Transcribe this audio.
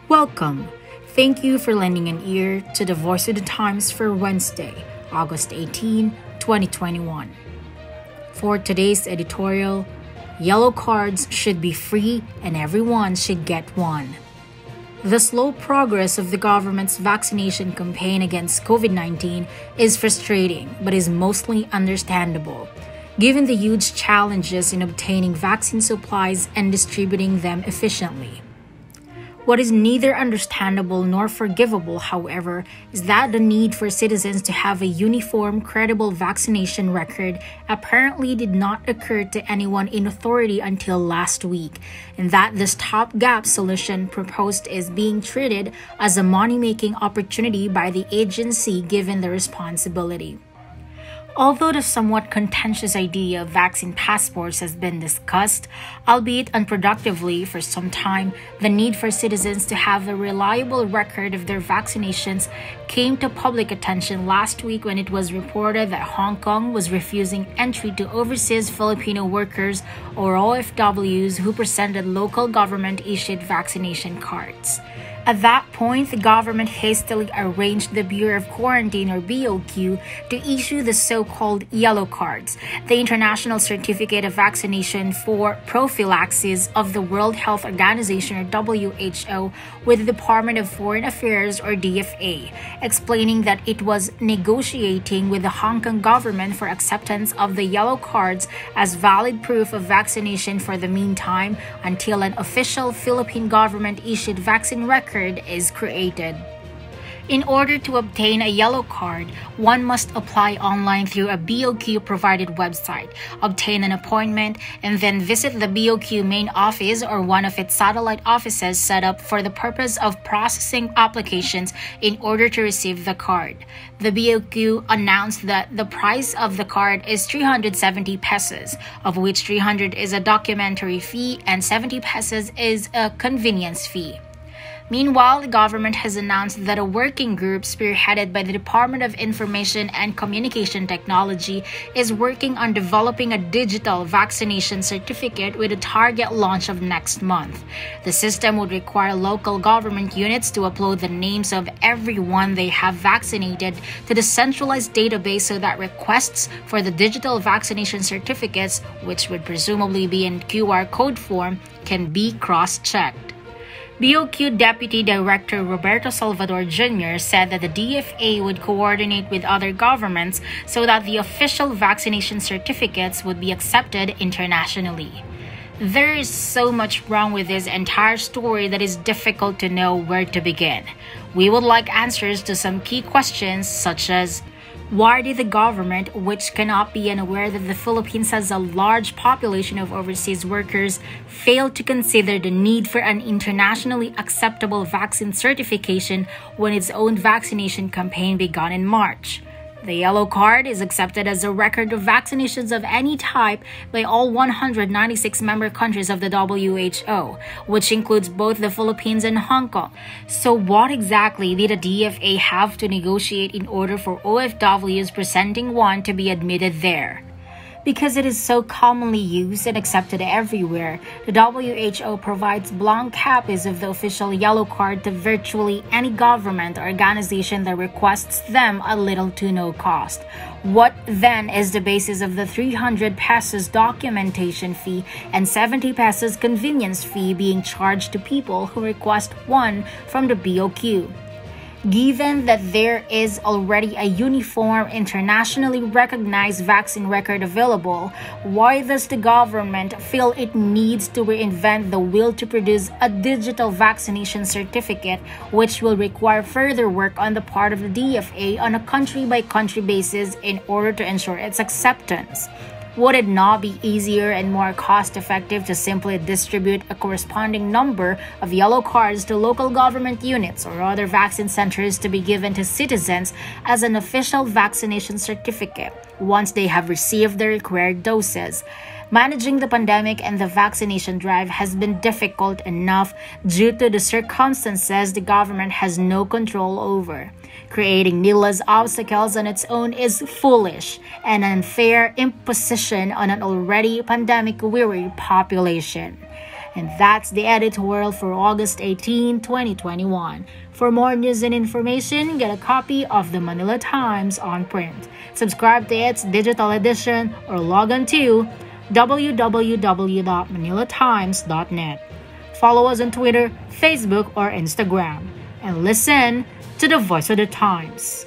Welcome. Thank you for lending an ear to the Voice of the Times for Wednesday, August 18, 2021. For today's editorial, yellow cards should be free and everyone should get one. The slow progress of the government's vaccination campaign against COVID-19 is frustrating but is mostly understandable, given the huge challenges in obtaining vaccine supplies and distributing them efficiently. What is neither understandable nor forgivable, however, is that the need for citizens to have a uniform, credible vaccination record apparently did not occur to anyone in authority until last week, and that the stopgap solution proposed is being treated as a money-making opportunity by the agency given the responsibility. Although the somewhat contentious idea of vaccine passports has been discussed, albeit unproductively for some time, the need for citizens to have a reliable record of their vaccinations came to public attention last week when it was reported that Hong Kong was refusing entry to overseas Filipino workers or OFWs who presented local government-issued vaccination cards. At that point, the government hastily arranged the Bureau of Quarantine or BOQ to issue the so-called yellow cards, the international certificate of vaccination for prophylaxis of the World Health Organization or WHO with the Department of Foreign Affairs or DFA, explaining that it was negotiating with the Hong Kong government for acceptance of the yellow cards as valid proof of vaccination for the meantime until an official Philippine government-issued vaccine record is created. In order to obtain a yellow card, one must apply online through a BOQ-provided website, obtain an appointment, and then visit the BOQ main office or one of its satellite offices set up for the purpose of processing applications in order to receive the card. The BOQ announced that the price of the card is 370 pesos, of which 300 is a documentary fee and 70 pesos is a convenience fee. Meanwhile, the government has announced that a working group spearheaded by the Department of Information and Communication Technology is working on developing a digital vaccination certificate with a target launch of next month. The system would require local government units to upload the names of everyone they have vaccinated to the centralized database so that requests for the digital vaccination certificates, which would presumably be in QR code form, can be cross-checked. BOQ Deputy Director Roberto Salvador Jr. said that the DFA would coordinate with other governments so that the official vaccination certificates would be accepted internationally. There is so much wrong with this entire story that is difficult to know where to begin. We would like answers to some key questions such as: why did the government, which cannot be unaware that the Philippines has a large population of overseas workers, fail to consider the need for an internationally acceptable vaccine certification when its own vaccination campaign began in March? The yellow card is accepted as a record of vaccinations of any type by all 196 member countries of the WHO, which includes both the Philippines and Hong Kong. So what exactly did the DFA have to negotiate in order for OFWs presenting one to be admitted there? Because it is so commonly used and accepted everywhere, the WHO provides blank copies of the official yellow card to virtually any government or organization that requests them at little to no cost. What then is the basis of the 300 pesos documentation fee and 70 pesos convenience fee being charged to people who request one from the BOQ? Given that there is already a uniform, internationally recognized vaccine record available, why does the government feel it needs to reinvent the wheel to produce a digital vaccination certificate, which will require further work on the part of the DFA on a country-by-country basis in order to ensure its acceptance? Would it not be easier and more cost-effective to simply distribute a corresponding number of yellow cards to local government units or other vaccine centers to be given to citizens as an official vaccination certificate once they have received the required doses? Managing the pandemic and the vaccination drive has been difficult enough due to the circumstances the government has no control over. Creating needless obstacles on its own is foolish and unfair imposition on an already pandemic-weary population. And that's the editorial for August 18, 2021. For more news and information, get a copy of the Manila Times on print. Subscribe to its digital edition or log on to www.manilatimes.net. Follow us on Twitter, Facebook, or Instagram. And listen to the Voice of the Times.